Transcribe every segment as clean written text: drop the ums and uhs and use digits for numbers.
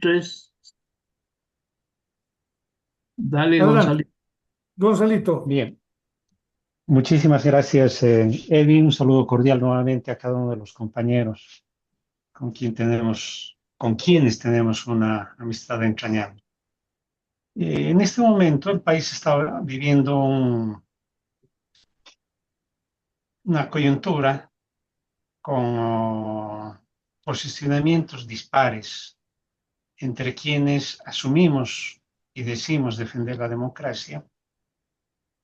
Tres. Dale, Adelante, Gonzalo. Gonzalito. Bien, muchísimas gracias, Eddie. Un saludo cordial nuevamente a cada uno de los compañeros con quienes tenemos una amistad entrañable. En este momento el país está viviendo una coyuntura con posicionamientos dispares entre quienes asumimos y decimos defender la democracia,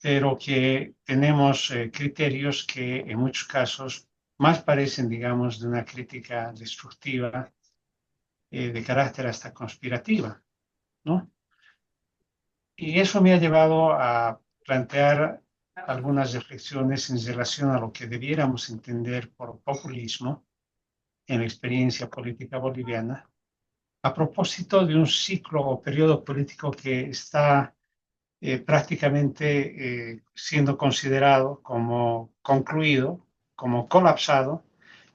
pero que tenemos criterios que en muchos casos más parecen, digamos, de una crítica destructiva, de carácter hasta conspirativa, ¿no? Y eso me ha llevado a plantear algunas reflexiones en relación a lo que debiéramos entender por populismo en la experiencia política boliviana, a propósito de un ciclo o periodo político que está prácticamente siendo considerado como concluido, como colapsado,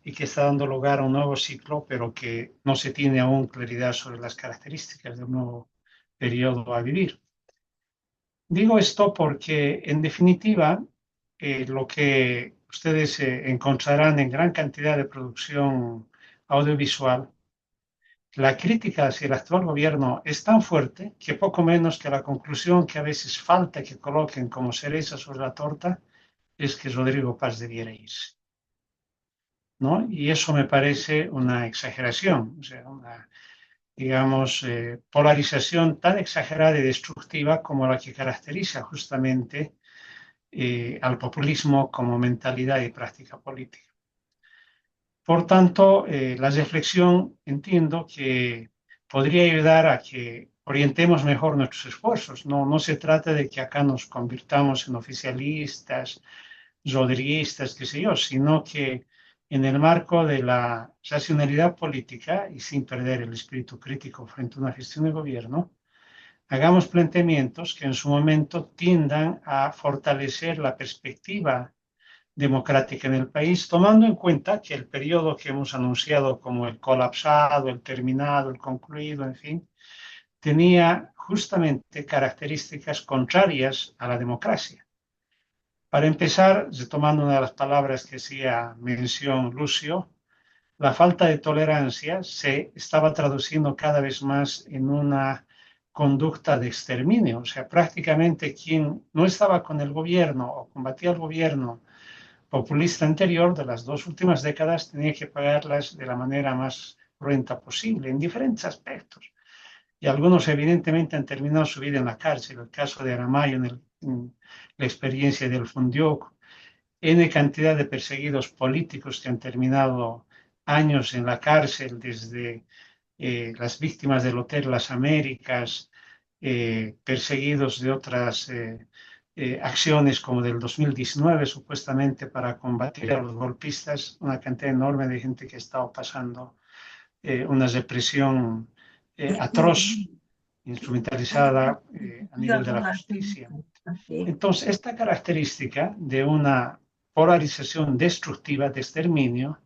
y que está dando lugar a un nuevo ciclo, pero que no se tiene aún claridad sobre las características de un nuevo periodo a vivir. Digo esto porque, en definitiva, lo que ustedes encontrarán en gran cantidad de producción audiovisual, la crítica hacia el actual gobierno es tan fuerte que poco menos que la conclusión que a veces falta que coloquen como cereza sobre la torta es que Rodrigo Paz debiera irse, ¿no? Y eso me parece una exageración, o sea, una, digamos, polarización tan exagerada y destructiva como la que caracteriza justamente al populismo como mentalidad y práctica política. Por tanto, la reflexión entiendo que podría ayudar a que orientemos mejor nuestros esfuerzos. No se trata de que acá nos convirtamos en oficialistas, rodriguistas, qué sé yo, sino que en el marco de la racionalidad política y sin perder el espíritu crítico frente a una gestión de gobierno, hagamos planteamientos que en su momento tiendan a fortalecer la perspectiva democrática en el país, tomando en cuenta que el periodo que hemos anunciado como el colapsado, el terminado, el concluido, en fin, tenía justamente características contrarias a la democracia. Para empezar, retomando una de las palabras que hacía mención Lucio, la falta de tolerancia se estaba traduciendo cada vez más en una conducta de exterminio. O sea, prácticamente quien no estaba con el gobierno o combatía al gobierno populista anterior de las dos últimas décadas tenía que pagarlas de la manera más cruenta posible, en diferentes aspectos. Y algunos evidentemente han terminado su vida en la cárcel. El caso de Aramayo en la experiencia del Fundioc, N cantidad de perseguidos políticos que han terminado años en la cárcel, desde las víctimas del Hotel Las Américas, perseguidos de otras acciones como del 2019, supuestamente para combatir a los golpistas, una cantidad enorme de gente que ha estado pasando una represión atroz, instrumentalizada a nivel de la justicia. Entonces, esta característica de una polarización destructiva de exterminio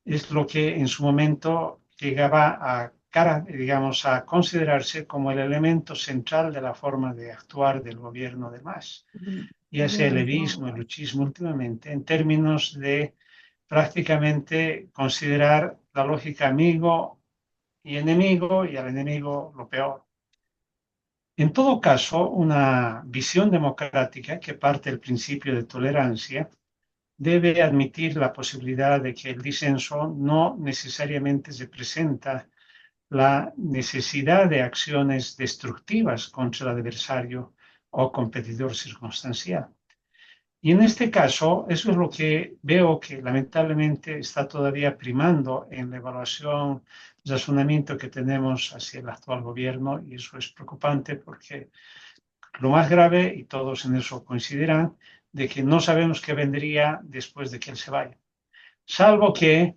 es lo que en su momento llegaba a, digamos, a considerarse como el elemento central de la forma de actuar del gobierno de MAS, ya sea el levismo, el luchismo últimamente, en términos de prácticamente considerar la lógica amigo y enemigo y al enemigo lo peor. En todo caso, una visión democrática que parte del principio de tolerancia debe admitir la posibilidad de que el disenso no necesariamente representa la necesidad de acciones destructivas contra el adversario o competidor circunstancial. Y en este caso, eso es lo que veo que lamentablemente está todavía primando en la evaluación, razonamiento que tenemos hacia el actual gobierno, y eso es preocupante porque lo más grave, y todos en eso coincidirán, de que no sabemos qué vendría después de que él se vaya. Salvo que,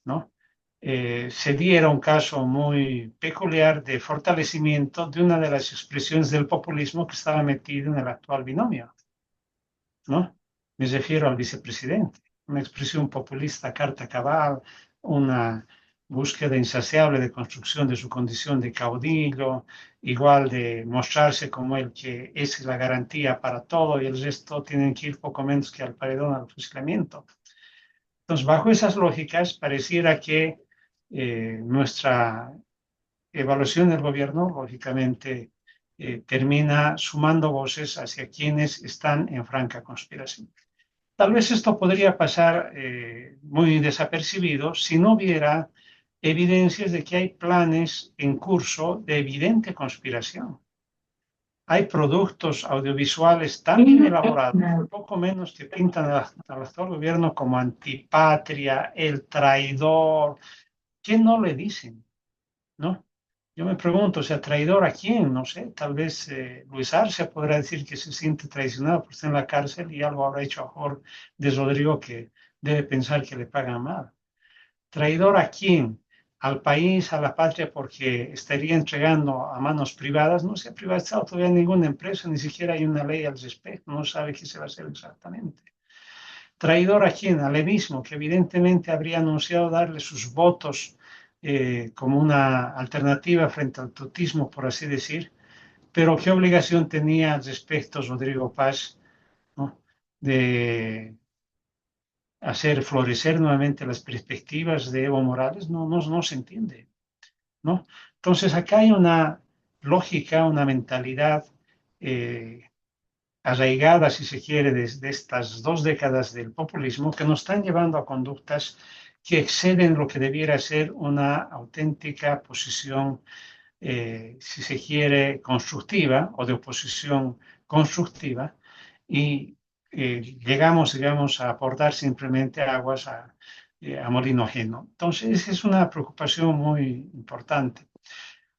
¿no? Se diera un caso muy peculiar de fortalecimiento de una de las expresiones del populismo que estaba metido en el actual binomio, ¿no? Me refiero al vicepresidente, una expresión populista, carta cabal, una búsqueda insaciable de construcción de su condición de caudillo, igual de mostrarse como el que es la garantía para todo y el resto tienen que ir poco menos que al paredón, al fusilamiento. Entonces, bajo esas lógicas, pareciera que nuestra evaluación del gobierno, lógicamente, termina sumando voces hacia quienes están en franca conspiración. Tal vez esto podría pasar muy desapercibido si no hubiera evidencias de que hay planes en curso de evidente conspiración. Hay productos audiovisuales tan bien elaborados, poco menos que pintan al actual gobierno como antipatria, el traidor. ¿Qué no le dicen? ¿No? Yo me pregunto, o sea, ¿traidor a quién? No sé, tal vez Luis Arce podrá decir que se siente traicionado por estar en la cárcel y algo habrá hecho a favor de Rodrigo que debe pensar que le pagan mal. ¿Traidor a quién? Al país, a la patria, porque estaría entregando a manos privadas. No se ha privatizado todavía ninguna empresa, ni siquiera hay una ley al respecto, no sabe qué se va a hacer exactamente. ¿Traidor a quién? Al mismo, que evidentemente habría anunciado darle sus votos como una alternativa frente al tutismo, por así decir, pero ¿qué obligación tenía al respecto Rodrigo Paz, ¿no? De hacer florecer nuevamente las perspectivas de Evo Morales? No se entiende, ¿no? Entonces acá hay una lógica, una mentalidad arraigada, si se quiere, desde estas 2 décadas del populismo que nos están llevando a conductas que exceden lo que debiera ser una auténtica posición, si se quiere, constructiva o de oposición constructiva y llegamos, digamos, a aportar simplemente aguas a molino ajeno. Entonces, es una preocupación muy importante.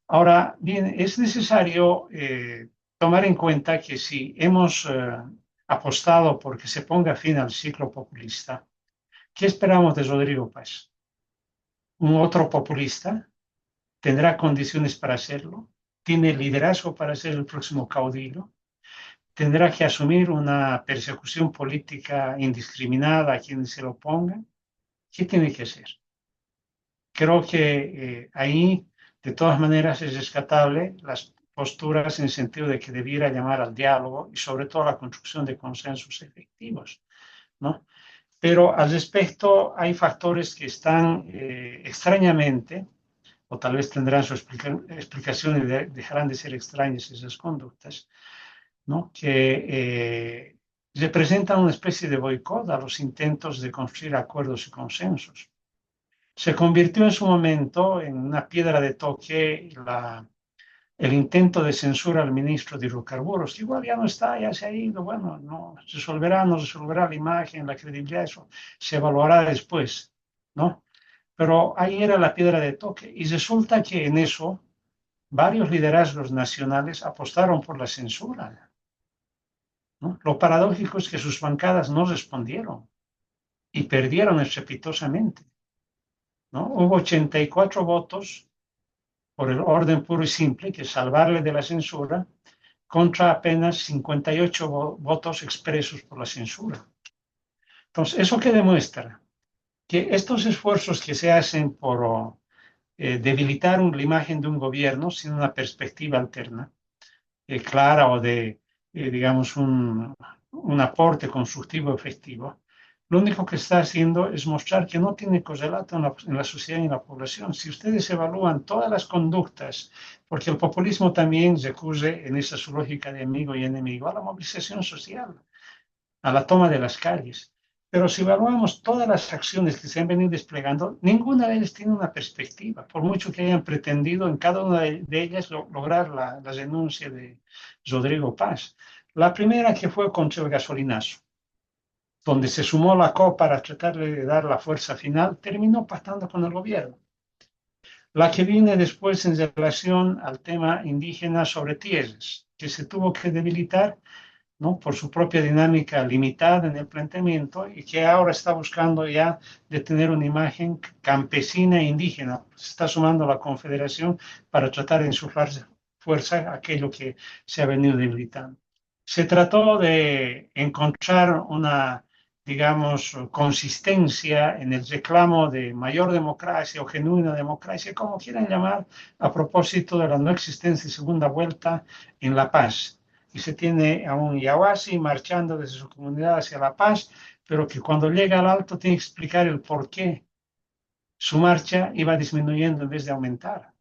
Ahora, bien, es necesario tomar en cuenta que si hemos apostado por que se ponga fin al ciclo populista, ¿qué esperamos de Rodrigo Paz? ¿Un otro populista? ¿Tendrá condiciones para hacerlo? ¿Tiene liderazgo para ser el próximo caudillo? ¿Tendrá que asumir una persecución política indiscriminada a quienes se lo pongan? ¿Qué tiene que hacer? Creo que ahí, de todas maneras, es rescatable las posturas en el sentido de que debiera llamar al diálogo y sobre todo a la construcción de consensos efectivos, ¿no? Pero al respecto hay factores que están extrañamente, o tal vez tendrán su explicación y dejarán de ser extrañas esas conductas, ¿no? Que representan una especie de boicot a los intentos de construir acuerdos y consensos. Se convirtió en su momento en una piedra de toque el intento de censura al ministro de Hidrocarburos, que igual ya no está, ya se ha ido, bueno, no resolverá la imagen, la credibilidad, eso se evaluará después, ¿no? Pero ahí era la piedra de toque y resulta que en eso varios liderazgos nacionales apostaron por la censura, ¿no? Lo paradójico es que sus bancadas no respondieron y perdieron estrepitosamente, ¿no? Hubo 84 votos por el orden puro y simple, que es salvarle de la censura, contra apenas 58 votos expresos por la censura. Entonces, ¿eso qué demuestra? Que estos esfuerzos que se hacen por debilitar la imagen de un gobierno sin una perspectiva alterna, clara o de, digamos, un aporte constructivo efectivo, lo único que está haciendo es mostrar que no tiene correlato en la sociedad y en la población. Si ustedes evalúan todas las conductas, porque el populismo también recurre en esa su lógica de amigo y enemigo, a la movilización social, a la toma de las calles. Pero si evaluamos todas las acciones que se han venido desplegando, ninguna de ellas tiene una perspectiva, por mucho que hayan pretendido en cada una de ellas lograr la renuncia de Rodrigo Paz. La primera que fue contra el gasolinazo, donde se sumó la COP para tratar de dar la fuerza final, terminó pactando con el gobierno. La que viene después en relación al tema indígena sobre tierras, que se tuvo que debilitar, ¿no? Por su propia dinámica limitada en el planteamiento y que ahora está buscando ya de tener una imagen campesina e indígena. Se está sumando a la Confederación para tratar de insuflar fuerza a aquello que se ha venido debilitando. Se trató de encontrar una digamos, consistencia en el reclamo de mayor democracia o genuina democracia, como quieran llamar, a propósito de la no existencia de segunda vuelta en La Paz. Y se tiene a un Yahuasi marchando desde su comunidad hacia La Paz, pero que cuando llega al alto tiene que explicar el por qué su marcha iba disminuyendo en vez de aumentar.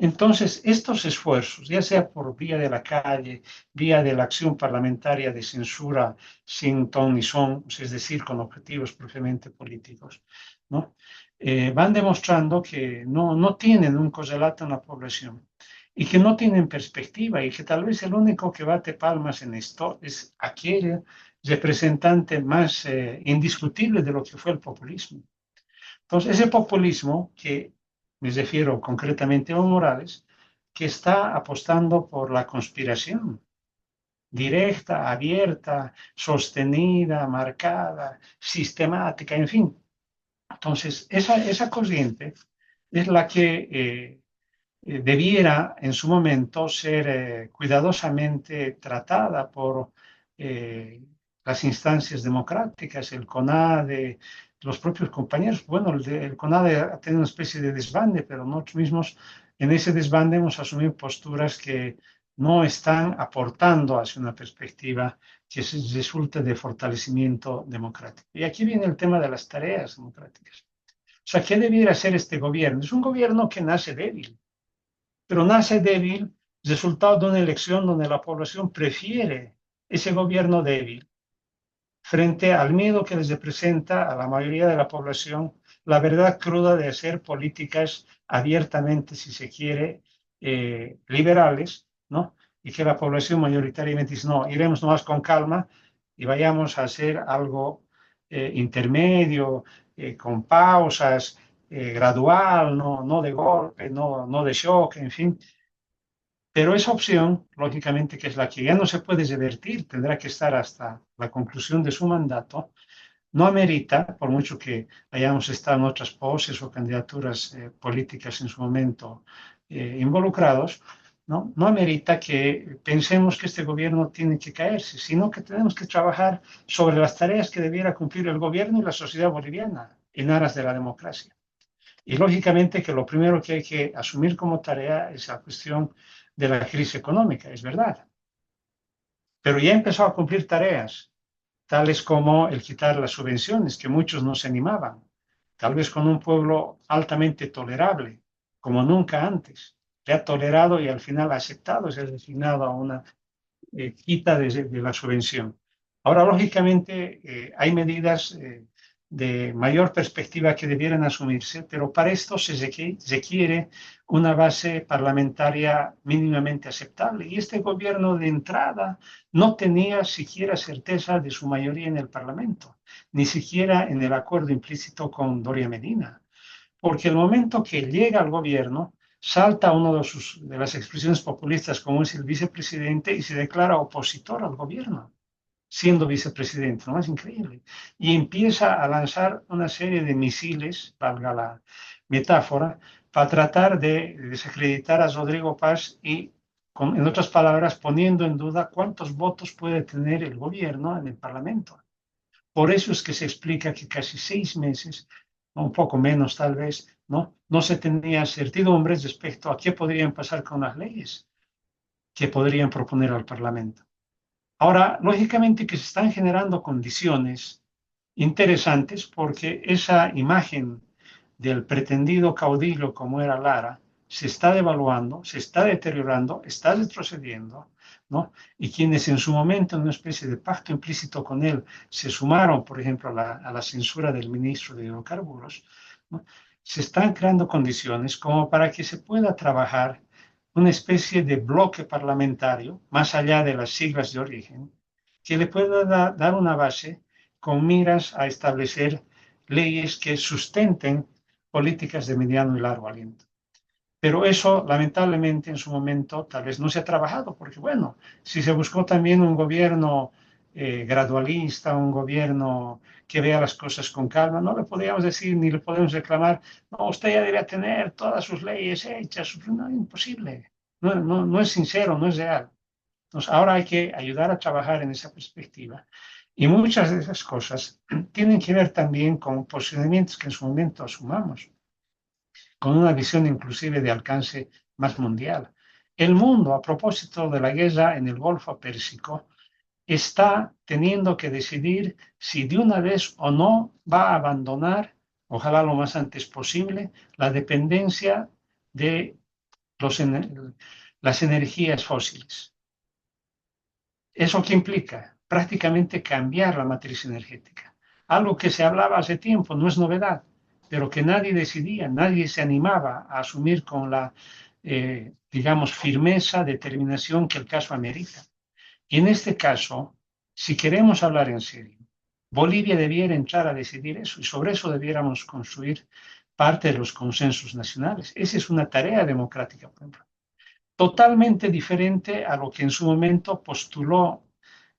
Entonces, estos esfuerzos, ya sea por vía de la calle, vía de la acción parlamentaria de censura sin ton ni son, es decir, con objetivos propiamente políticos, ¿no? Van demostrando que no tienen un correlato en la población y que no tienen perspectiva y que tal vez el único que bate palmas en esto es aquel representante más indiscutible de lo que fue el populismo. Entonces, ese populismo, que me refiero concretamente a Evo Morales, que está apostando por la conspiración directa, abierta, sostenida, marcada, sistemática, en fin. Entonces, esa corriente es la que debiera en su momento ser cuidadosamente tratada por eh, las instancias democráticas, el CONADE, los propios compañeros. Bueno, el CONADE ha tenido una especie de desbande, pero nosotros mismos en ese desbande hemos asumido posturas que no están aportando hacia una perspectiva que resulte de fortalecimiento democrático. Y aquí viene el tema de las tareas democráticas. O sea, ¿qué debiera hacer este gobierno? Es un gobierno que nace débil, pero nace débil resultado de una elección donde la población prefiere ese gobierno débil frente al miedo que les representa a la mayoría de la población la verdad cruda de hacer políticas abiertamente, si se quiere, liberales, ¿no? Y que la población mayoritariamente dice, no, iremos nomás con calma y vayamos a hacer algo intermedio, con pausas, gradual, no de golpe, no de shock, en fin. Pero esa opción, lógicamente, que es la que ya no se puede revertir, tendrá que estar hasta la conclusión de su mandato, no amerita, por mucho que hayamos estado en otras poses o candidaturas políticas en su momento involucrados, no amerita que pensemos que este gobierno tiene que caerse, sino que tenemos que trabajar sobre las tareas que debiera cumplir el gobierno y la sociedad boliviana en aras de la democracia. Y lógicamente que lo primero que hay que asumir como tarea es la cuestión de la crisis económica, es verdad. Pero ya empezó a cumplir tareas, tales como el quitar las subvenciones, que muchos no se animaban, tal vez con un pueblo altamente tolerable, como nunca antes. Le ha tolerado y al final ha aceptado ser designado a una quita de la subvención. Ahora, lógicamente, hay medidas de mayor perspectiva que debieran asumirse, pero para esto se requiere una base parlamentaria mínimamente aceptable. Y este gobierno de entrada no tenía siquiera certeza de su mayoría en el Parlamento, ni siquiera en el acuerdo implícito con Doria Medina, porque el momento que llega al gobierno, salta uno de las expresiones populistas como es el vicepresidente y se declara opositor al gobierno, siendo vicepresidente, ¿no? Es increíble. Y empieza a lanzar una serie de misiles, valga la metáfora, para tratar de desacreditar a Rodrigo Paz y, en otras palabras, poniendo en duda cuántos votos puede tener el gobierno en el Parlamento. Por eso es que se explica que casi 6 meses, un poco menos tal vez, no se tenía certidumbre respecto a qué podrían pasar con las leyes que podrían proponer al Parlamento. Ahora, lógicamente que se están generando condiciones interesantes porque esa imagen del pretendido caudillo como era Lara se está devaluando, se está deteriorando, está retrocediendo, ¿no? Y quienes en su momento, en una especie de pacto implícito con él, se sumaron, por ejemplo, a la censura del ministro de Hidrocarburos, ¿no? Se están creando condiciones como para que se pueda trabajar una especie de bloque parlamentario, más allá de las siglas de origen, que le pueda dar una base con miras a establecer leyes que sustenten políticas de mediano y largo aliento. Pero eso, lamentablemente, en su momento tal vez no se ha trabajado, porque bueno, si se buscó también un gobierno gradualista, un gobierno que vea las cosas con calma, no le podríamos decir ni le podemos reclamar, no, usted ya debería tener todas sus leyes hechas, no, es imposible, no es sincero, no es real. Entonces, ahora hay que ayudar a trabajar en esa perspectiva Y muchas de esas cosas tienen que ver también con posicionamientos que en su momento asumamos, con una visión inclusive de alcance más mundial. El mundo, a propósito de la guerra en el Golfo Pérsico, está teniendo que decidir si de una vez o no va a abandonar, ojalá lo más antes posible, la dependencia de los, las energías fósiles. ¿Eso qué implica? Prácticamente cambiar la matriz energética. Algo que se hablaba hace tiempo, no es novedad, pero que nadie decidía, nadie se animaba a asumir con la, digamos, firmeza, determinación que el caso amerita. Y en este caso, si queremos hablar en serio, Bolivia debiera entrar a decidir eso y sobre eso debiéramos construir parte de los consensos nacionales. Esa es una tarea democrática, por ejemplo, totalmente diferente a lo que en su momento postuló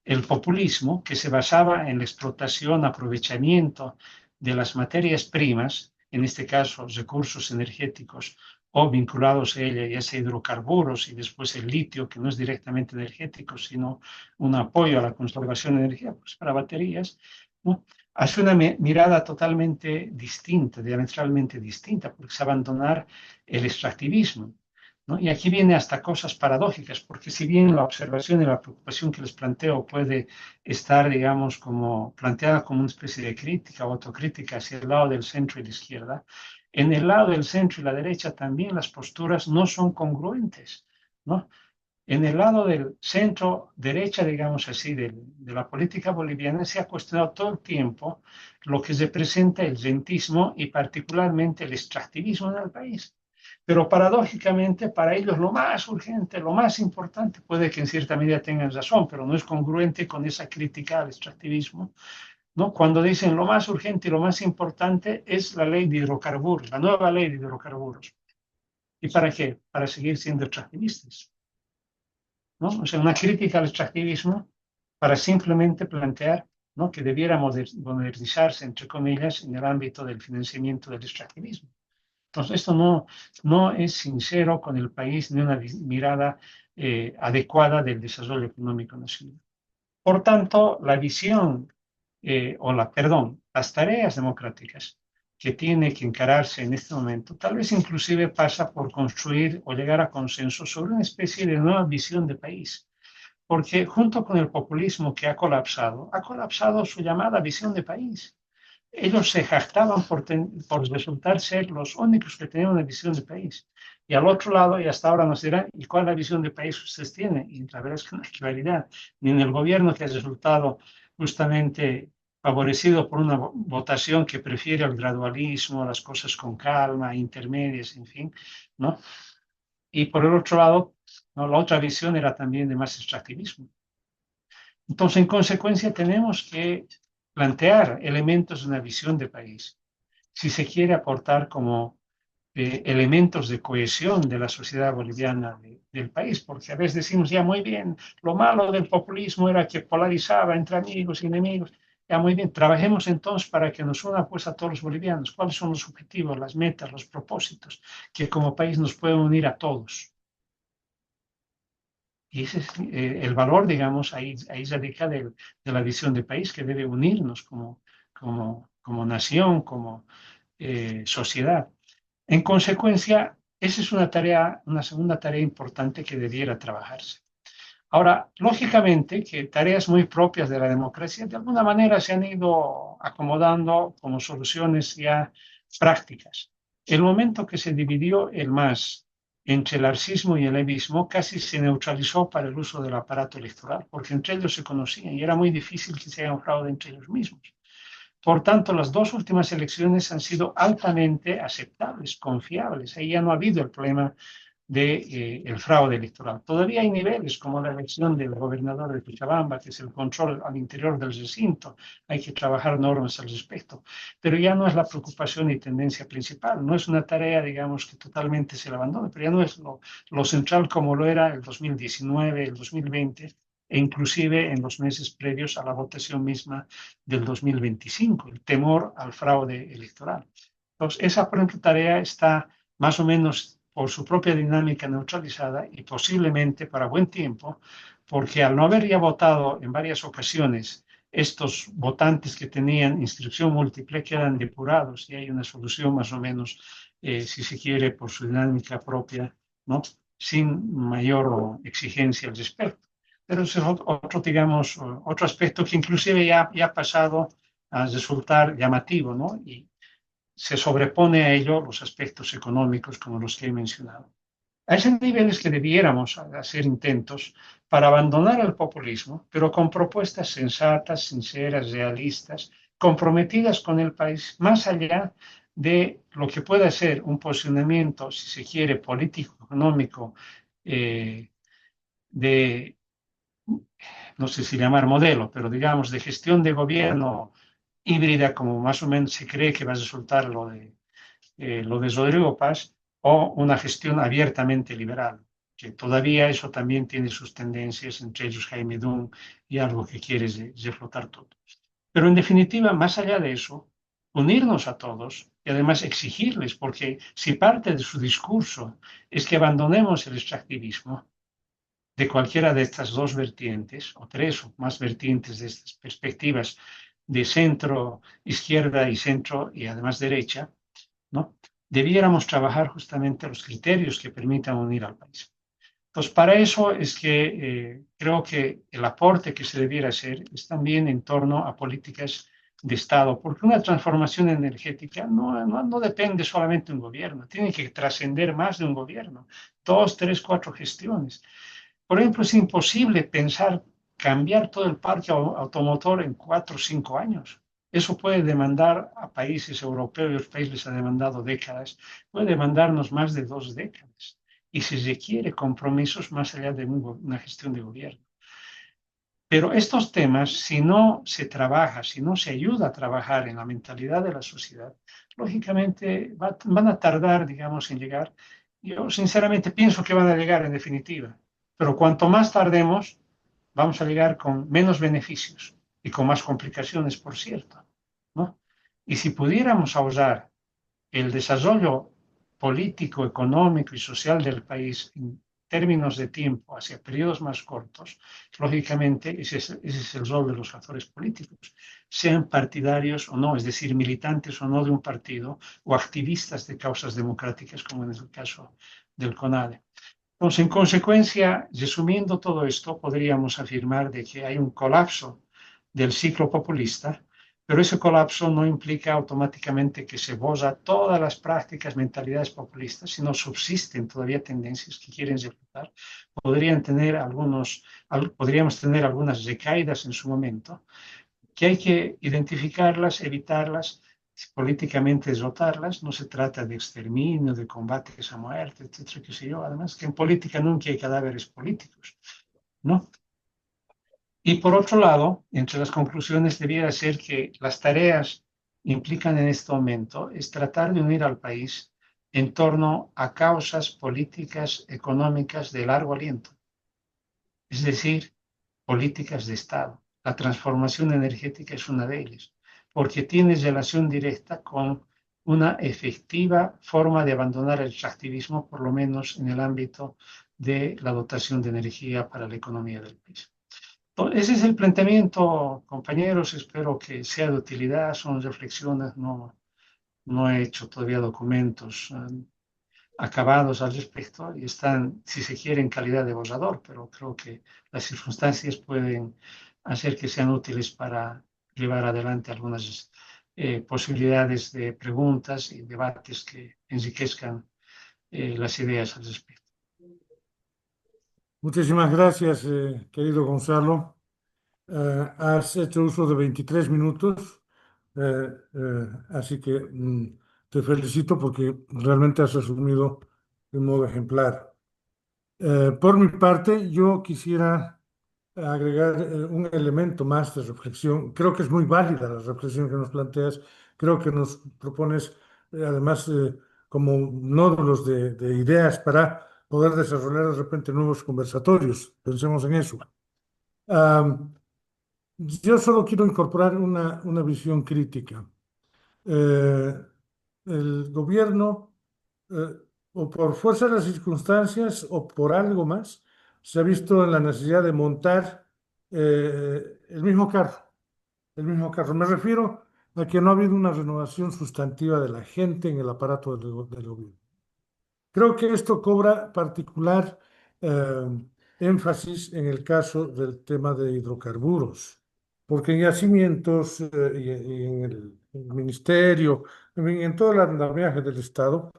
el populismo, que se basaba en la explotación, aprovechamiento de las materias primas, en este caso recursos energéticos o vinculados a ella, ya sea hidrocarburos y después el litio, que no es directamente energético, sino un apoyo a la conservación de energía pues, para baterías, ¿no? Hace una mirada totalmente distinta, diametralmente distinta, porque es abandonar el extractivismo, ¿no? Y aquí viene hasta cosas paradójicas, porque si bien la observación y la preocupación que les planteo puede estar, digamos, como planteada como una especie de crítica o autocrítica hacia el lado del centro y la izquierda, en el lado del centro y la derecha también las posturas no son congruentes, ¿no? En el lado del centro derecha, digamos así, de la política boliviana, se ha cuestionado todo el tiempo lo que representa el rentismo y particularmente el extractivismo en el país. Pero paradójicamente para ellos lo más urgente, lo más importante, puede que en cierta medida tengan razón, pero no es congruente con esa crítica al extractivismo, ¿no? Cuando dicen lo más urgente y lo más importante es la ley de hidrocarburos, la nueva ley de hidrocarburos. ¿Y para qué? Para seguir siendo extractivistas, ¿no? O sea, una crítica al extractivismo para simplemente plantear, ¿no?, que debiera modernizarse, entre comillas, en el ámbito del financiamiento del extractivismo. Entonces, esto no es sincero con el país ni una mirada adecuada del desarrollo económico nacional. Por tanto, la visión, perdón, las tareas democráticas que tiene que encararse en este momento, tal vez inclusive pasa por construir o llegar a consenso sobre una especie de nueva visión de país. Porque junto con el populismo que ha colapsado su llamada visión de país. Ellos se jactaban por resultar ser los únicos que tenían una visión de país. Y al otro lado, y hasta ahora nos dirán, ¿y cuál es la visión de país que ustedes tienen? Y la verdad es que no hay claridad, ni en el gobierno que ha resultado justamente favorecido por una votación que prefiere el gradualismo, las cosas con calma, intermedias, en fin, ¿no? Y por el otro lado, ¿no?, la otra visión era también de más extractivismo. Entonces, en consecuencia, tenemos que plantear elementos de una visión de país si se quiere aportar como elementos de cohesión de la sociedad boliviana del país, porque a veces decimos, ya muy bien, lo malo del populismo era que polarizaba entre amigos y enemigos, ya muy bien, trabajemos entonces para que nos una pues a todos los bolivianos, cuáles son los objetivos, las metas, los propósitos que como país nos pueden unir a todos. Y ese es el valor, digamos, ahí radica de la visión de país que debe unirnos como nación, como sociedad. En consecuencia, esa es una tarea, una segunda tarea importante que debiera trabajarse. Ahora, lógicamente que tareas muy propias de la democracia de alguna manera se han ido acomodando como soluciones ya prácticas. El momento que se dividió el MAS entre el arcismo y el levismo casi se neutralizó para el uso del aparato electoral, porque entre ellos se conocían y era muy difícil que se haga un fraude entre ellos mismos. Por tanto, las dos últimas elecciones han sido altamente aceptables, confiables. Ahí ya no ha habido el problema del fraude electoral. Todavía hay niveles como la elección del gobernador de Cochabamba, que es el control al interior del recinto. Hay que trabajar normas al respecto. Pero ya no es la preocupación y tendencia principal. No es una tarea, digamos, que totalmente se la abandone, pero ya no es lo central como lo era el 2019, el 2020 e inclusive en los meses previos a la votación misma del 2025, el temor al fraude electoral. Entonces, esa, por ejemplo, tarea está más o menos por su propia dinámica neutralizada y posiblemente para buen tiempo, porque al no haber ya votado en varias ocasiones estos votantes que tenían instrucción múltiple quedan depurados y hay una solución más o menos, si se quiere, por su dinámica propia, ¿no? Sin mayor exigencia al respecto. Pero ese es otro, digamos, otro aspecto que inclusive ya ha pasado a resultar llamativo, ¿no? Y se sobrepone a ello los aspectos económicos como los que he mencionado. A ese nivel es que debiéramos hacer intentos para abandonar el populismo, pero con propuestas sensatas, sinceras, realistas, comprometidas con el país, más allá de lo que pueda ser un posicionamiento, si se quiere, político-económico, de, no sé si llamar modelo, pero digamos de gestión de gobierno híbrida, como más o menos se cree que va a resultar lo de Rodrigo Paz, o una gestión abiertamente liberal, que todavía eso también tiene sus tendencias, entre ellos Jaime Dunn y algo que quiere reflotar todo. Pero en definitiva, más allá de eso, unirnos a todos y además exigirles, porque si parte de su discurso es que abandonemos el extractivismo de cualquiera de estas dos vertientes, o tres o más vertientes de estas perspectivas de centro, izquierda y centro y además derecha, ¿no? Debiéramos trabajar justamente los criterios que permitan unir al país. Entonces, para eso es que creo que el aporte que se debiera hacer es también en torno a políticas de Estado, porque una transformación energética no depende solamente de un gobierno, tiene que trascender más de un gobierno, dos, tres, cuatro gestiones. Por ejemplo, es imposible pensar cambiar todo el parque automotor en 4 o 5 años. Eso puede demandar a países europeos, los países les ha demandado décadas, puede demandarnos más de 2 décadas. Y se requiere compromisos más allá de una gestión de gobierno. Pero estos temas, si no se trabaja, si no se ayuda a trabajar en la mentalidad de la sociedad, lógicamente van a tardar, digamos, en llegar. Yo sinceramente pienso que van a llegar en definitiva, pero cuanto más tardemos, vamos a llegar con menos beneficios y con más complicaciones, por cierto, ¿no? Y si pudiéramos ahorrar el desarrollo político, económico y social del país en términos de tiempo hacia periodos más cortos, lógicamente ese es el rol de los actores políticos, sean partidarios o no, es decir, militantes o no de un partido o activistas de causas democráticas, como en el caso del CONADE. Entonces, en consecuencia, resumiendo todo esto, podríamos afirmar de que hay un colapso del ciclo populista, pero ese colapso no implica automáticamente que se borra todas las prácticas, mentalidades populistas, sino subsisten todavía tendencias que quieren ejecutar. Podríamos tener algunas recaídas en su momento, que hay que identificarlas, evitarlas, políticamente derrotarlas. No se trata de exterminio, de combates a muerte, etcétera, qué sé yo. Además, que en política nunca hay cadáveres políticos, ¿no? Y por otro lado, entre las conclusiones debiera ser que las tareas implican en este momento es tratar de unir al país en torno a causas políticas, económicas de largo aliento, es decir, políticas de Estado. La transformación energética es una de ellas, porque tiene relación directa con una efectiva forma de abandonar el extractivismo, por lo menos en el ámbito de la dotación de energía para la economía del país. Ese es el planteamiento, compañeros. Espero que sea de utilidad. Son reflexiones, no he hecho todavía documentos acabados al respecto y están, si se quiere, en calidad de borrador, pero creo que las circunstancias pueden hacer que sean útiles para llevar adelante algunas posibilidades de preguntas y debates que enriquezcan las ideas al respecto. Muchísimas gracias, querido Gonzalo. Has hecho uso de 23 minutos, así que te felicito porque realmente has resumido de un modo ejemplar. Por mi parte, yo quisiera agregar un elemento más de reflexión. Creo que es muy válida la reflexión que nos planteas. Creo que nos propones, además, como nódulos de ideas para poder desarrollar de repente nuevos conversatorios. Pensemos en eso. Am, yo solo quiero incorporar una visión crítica. Eh, el gobierno, eh, o por fuerza de las circunstancias o por algo más, se ha visto en la necesidad de montar el mismo carro. el mismo carro. Me refiero a que no ha habido una renovación sustantiva de la gente en el aparato del gobierno. Creo que esto cobra particular eh, énfasis en el caso del tema de hidrocarburos, porque en yacimientos y en el ministerio, en fin, en todo el andamiaje del Estado,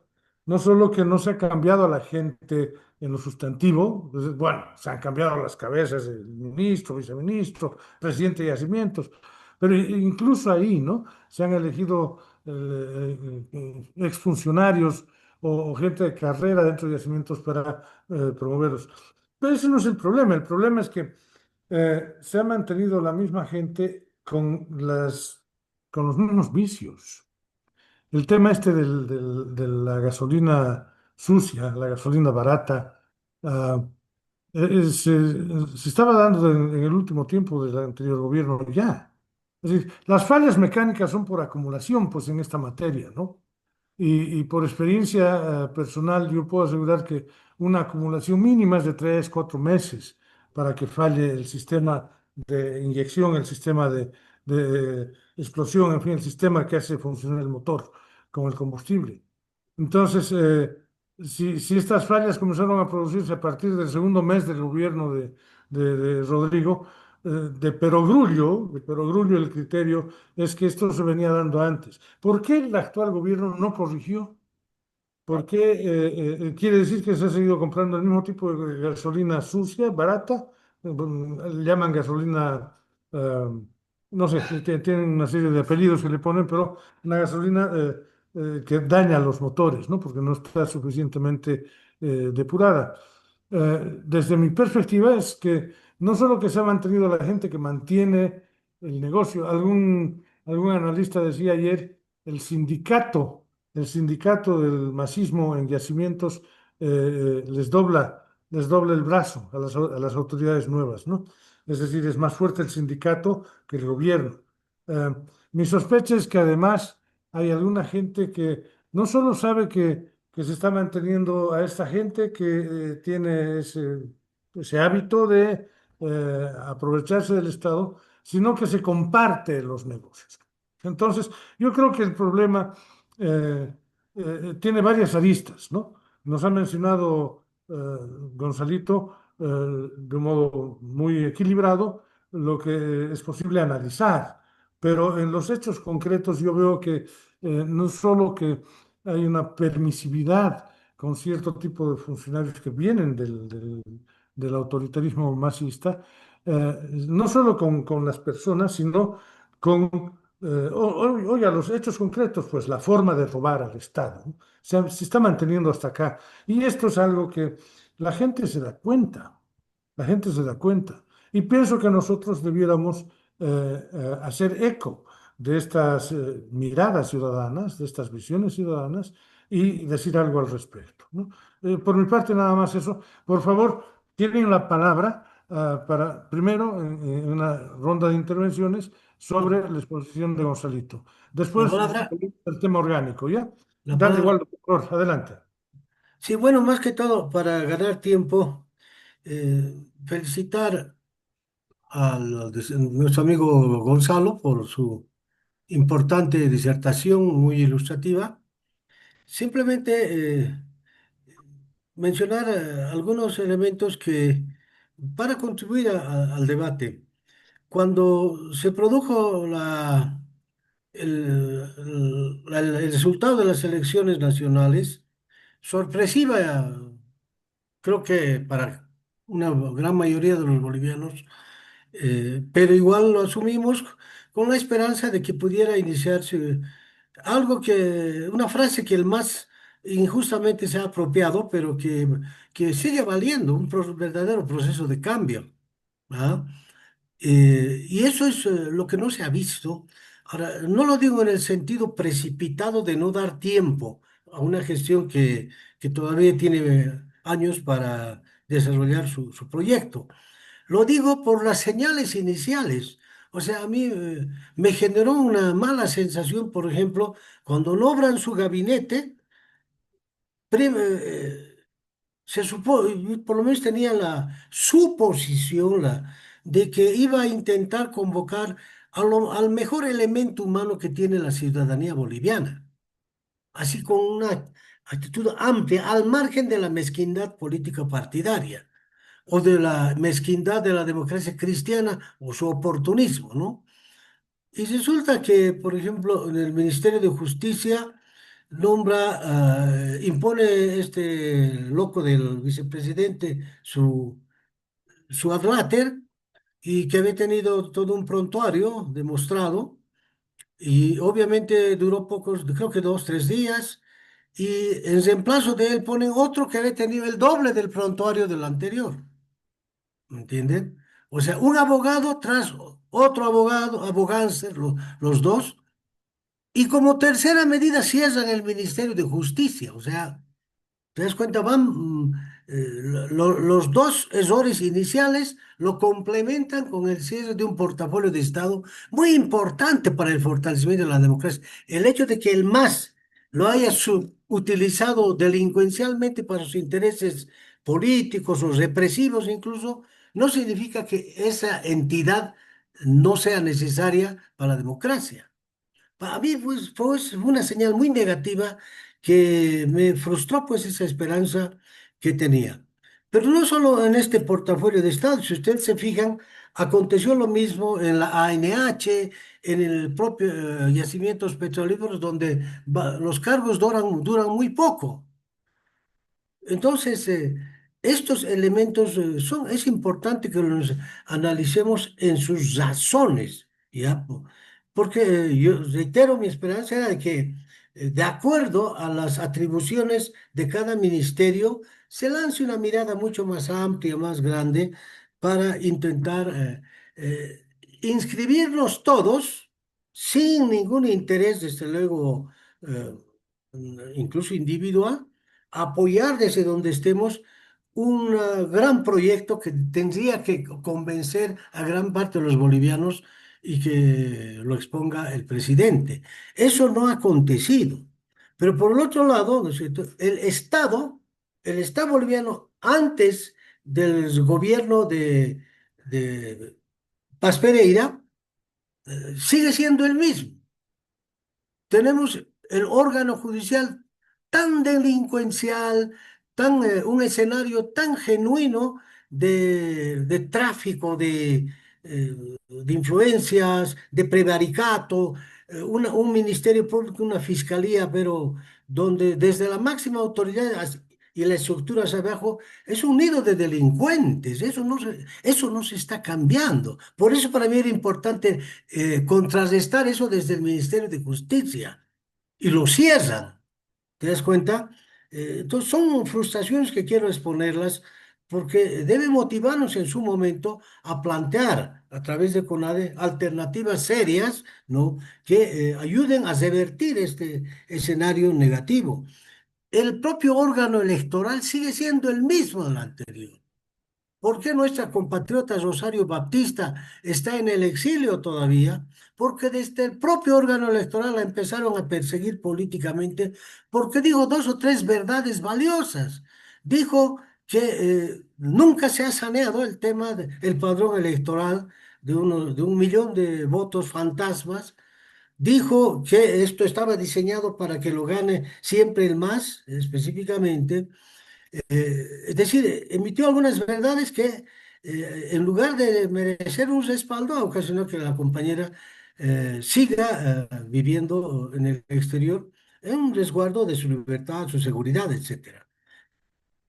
no solo que no se ha cambiado a la gente en lo sustantivo, pues, bueno, se han cambiado las cabezas del ministro, viceministro, presidente de yacimientos, pero incluso ahí, ¿no? Se han elegido exfuncionarios o gente de carrera dentro de yacimientos para promoverlos. Pero ese no es el problema. El problema es que se ha mantenido la misma gente con los mismos vicios. El tema este de la gasolina sucia, la gasolina barata, ah, se estaba dando en el último tiempo del anterior gobierno ya. Es decir, las fallas mecánicas son por acumulación, pues en esta materia, ¿no? Y por experiencia personal, yo puedo asegurar que una acumulación mínima es de 3, 4 meses para que falle el sistema de inyección, el sistema de explosión, en fin, el sistema que hace funcionar el motor con el combustible. Entonces, si estas fallas comenzaron a producirse a partir del segundo mes del gobierno de Rodrigo, de Perogrullo el criterio es que esto se venía dando antes. ¿Por qué el actual gobierno no corrigió? ¿Por qué quiere decir que se ha seguido comprando el mismo tipo de gasolina sucia, barata? Le llaman gasolina, eh, no sé, tienen una serie de apellidos que le ponen, pero una gasolina que daña los motores, ¿no? Porque no está suficientemente depurada. Desde mi perspectiva es que no solo que se ha mantenido la gente que mantiene el negocio, algún analista decía ayer, el sindicato el sindicato del masismo en yacimientos les dobla el brazo a las autoridades nuevas, ¿no? Es decir, es más fuerte el sindicato que el gobierno. Eh, Mi sospecha es que además hay alguna gente que no solo sabe que se está manteniendo a esta gente que tiene ese hábito de aprovecharse del Estado, sino que se comparte los negocios. Entonces, yo creo que el problema tiene varias aristas, ¿no? Nos ha mencionado Gonzalito de un modo muy equilibrado lo que es posible analizar, pero en los hechos concretos yo veo que no solo que hay una permisividad con cierto tipo de funcionarios que vienen del autoritarismo masista, no solo con las personas, sino con oiga, los hechos concretos, pues la forma de robar al Estado, ¿no? Se está manteniendo hasta acá. Y esto es algo que la gente se da cuenta, la gente se da cuenta. Y pienso que nosotros debiéramos hacer eco de estas miradas ciudadanas, de estas visiones ciudadanas y decir algo al respecto, ¿no? Por mi parte, nada más eso. Por favor, tienen la palabra para, primero, en una ronda de intervenciones sobre la exposición de Gonzalito. La Después, palabra, el tema orgánico, ¿ya? la Dale palabra. igual, doctor, adelante. Sí, bueno, más que todo, para ganar tiempo, felicitar nuestro amigo Gonzalo por su importante disertación muy ilustrativa. Simplemente mencionar algunos elementos que para contribuir al debate. Cuando se produjo el resultado de las elecciones nacionales, sorpresiva, creo que para una gran mayoría de los bolivianos, pero igual lo asumimos con la esperanza de que pudiera iniciarse una frase que el más injustamente se ha apropiado, pero que sigue valiendo, verdadero proceso de cambio. ¿Ah? Y eso es lo que no se ha visto. Ahora, no lo digo en el sentido precipitado de no dar tiempo a una gestión que todavía tiene años para desarrollar su proyecto. Lo digo por las señales iniciales. O sea, a mí me generó una mala sensación, por ejemplo, cuando nombran su gabinete, se supo, por lo menos tenía la suposición de que iba a intentar convocar al mejor elemento humano que tiene la ciudadanía boliviana, así con una actitud amplia, al margen de la mezquindad política partidaria o de la mezquindad de la democracia cristiana o su oportunismo, ¿no? Y resulta que, por ejemplo, en el Ministerio de Justicia impone este loco del vicepresidente su adláter y que había tenido todo un prontuario demostrado y obviamente duró pocos, creo que 2, 3 días y en reemplazo de él ponen otro que había tenido el doble del prontuario del anterior, ¿me entienden? O sea, un abogado tras otro abogado, abogándose los dos. Y como tercera medida cierran el Ministerio de Justicia. O sea, ¿te das cuenta? Los dos errores iniciales lo complementan con el cierre de un portafolio de Estado muy importante para el fortalecimiento de la democracia. El hecho de que el MAS lo haya utilizado delincuencialmente para sus intereses políticos o represivos incluso, no significa que esa entidad no sea necesaria para la democracia. Para mí pues, fue una señal muy negativa que me frustró pues esa esperanza que tenía. Pero no solo en este portafolio de Estado, si ustedes se fijan, aconteció lo mismo en la ANH, en el propio yacimientos petrolíferos, donde los cargos duran muy poco. Entonces, estos elementos es importante que los analicemos en sus razones, ¿ya? Porque yo reitero, mi esperanza era de que, de acuerdo a las atribuciones de cada ministerio, se lance una mirada mucho más amplia, más grande, para intentar inscribirnos todos sin ningún interés, desde luego, eh, incluso individual apoyar desde donde estemos un gran proyecto que tendría que convencer a gran parte de los bolivianos y que lo exponga el presidente. Eso no ha acontecido. Pero por el otro lado, ¿no es cierto? El Estado boliviano, antes del gobierno de Paz Pereira, sigue siendo el mismo. Tenemos el órgano judicial tan delincuencial, un escenario tan genuino de tráfico de influencias, de prevaricato, un ministerio público, una fiscalía, pero donde desde la máxima autoridad y la estructura hacia abajo es un nido de delincuentes. Eso no se está cambiando. Por eso para mí era importante contrarrestar eso desde el Ministerio de Justicia y lo cierran. ¿Te das cuenta? Entonces son frustraciones que quiero exponerlas porque debe motivarnos en su momento a plantear a través de CONADE alternativas serias, ¿no? Que ayuden a revertir este escenario negativo. El propio órgano electoral sigue siendo el mismo del anterior. ¿Por qué nuestra compatriota Rosario Baptista está en el exilio todavía? Porque desde el propio órgano electoral la empezaron a perseguir políticamente porque dijo 2 o 3 verdades valiosas. Dijo que nunca se ha saneado el tema del padrón electoral de 1 millón de votos fantasmas. Dijo que esto estaba diseñado para que lo gane siempre el MAS, específicamente. Es decir, emitió algunas verdades que en lugar de merecer un respaldo, ha ocasionado que la compañera siga viviendo en el exterior en un resguardo de su libertad, su seguridad, etcétera.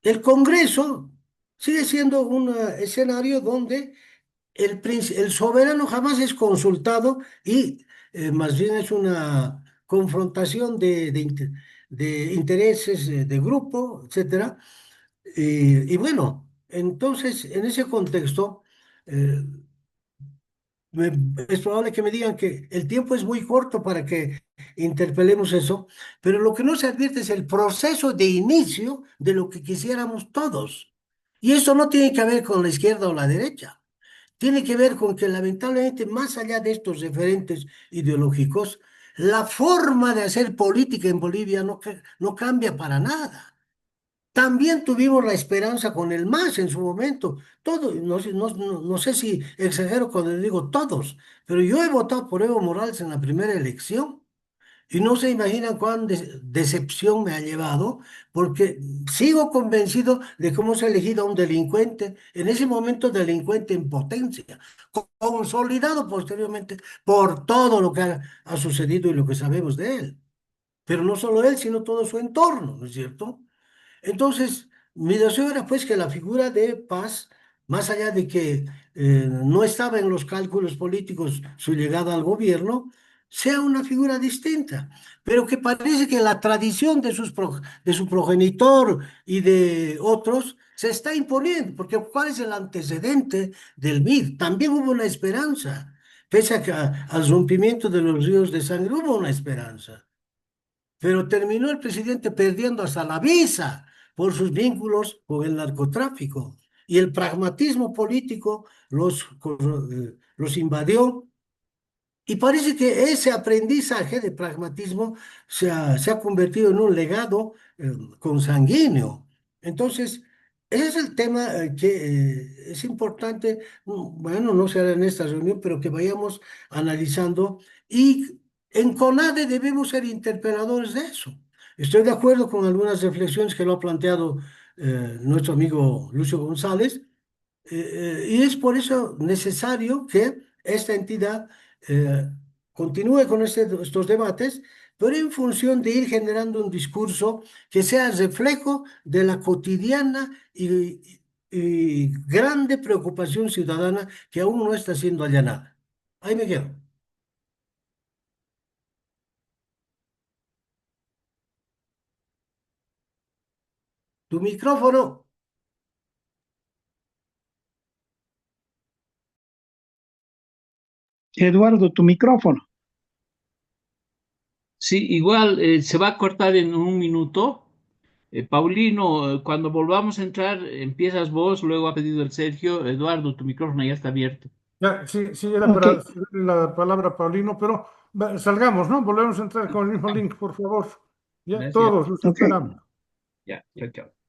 El Congreso sigue siendo un escenario donde el soberano jamás es consultado y más bien es una confrontación de intereses de grupo, etcétera. Y bueno, entonces en ese contexto eh, es probable que me digan que el tiempo es muy corto para que interpelemos eso, pero lo que no se advierte es el proceso de inicio de lo que quisiéramos todos. Y eso no tiene que ver con la izquierda o la derecha. Tiene que ver con que lamentablemente, más allá de estos referentes ideológicos, la forma de hacer política en Bolivia no cambia para nada. También tuvimos la esperanza con el MAS en su momento. Todo, no sé si exagero cuando digo todos, pero yo he votado por Evo Morales en la primera elección. Y no se imaginan cuán decepción me ha llevado, porque sigo convencido de cómo se ha elegido a un delincuente, en ese momento delincuente en potencia, consolidado posteriormente por todo lo que ha sucedido y lo que sabemos de él. Pero no solo él, sino todo su entorno, ¿no es cierto? Entonces, mi deseo era pues que la figura de Paz, más allá de que no estaba en los cálculos políticos su llegada al gobierno, sea una figura distinta, pero que parece que la tradición de su progenitor y de otros se está imponiendo, porque ¿cuál es el antecedente del MIR? También hubo una esperanza, pese a que al rompimiento de los ríos de sangre hubo una esperanza, pero terminó el presidente perdiendo hasta la visa por sus vínculos con el narcotráfico. Y el pragmatismo político los invadió y parece que ese aprendizaje de pragmatismo se ha convertido en un legado consanguíneo. Entonces, ese es el tema que es importante, bueno, no será en esta reunión, pero que vayamos analizando y en CONADE debemos ser interpeladores de eso. Estoy de acuerdo con algunas reflexiones que lo ha planteado nuestro amigo Lucio González, y es por eso necesario que esta entidad eh, continúe con estos debates, pero en función de ir generando un discurso que sea reflejo de la cotidiana y grande preocupación ciudadana que aún no está siendo allanada. Ahí me quedo. Tu micrófono. Eduardo, tu micrófono. Sí, igual se va a cortar en un minuto. Paulino, cuando volvamos a entrar, empiezas vos, luego ha pedido el Sergio. Eduardo, tu micrófono ya está abierto. Ya, sí, sí, era Ok, para cederle la palabra a Paulino, pero salgamos, ¿no? Volvemos a entrar con el mismo link, por favor. Ya, Gracias. todos los ok. esperamos. Ya, chao, chao.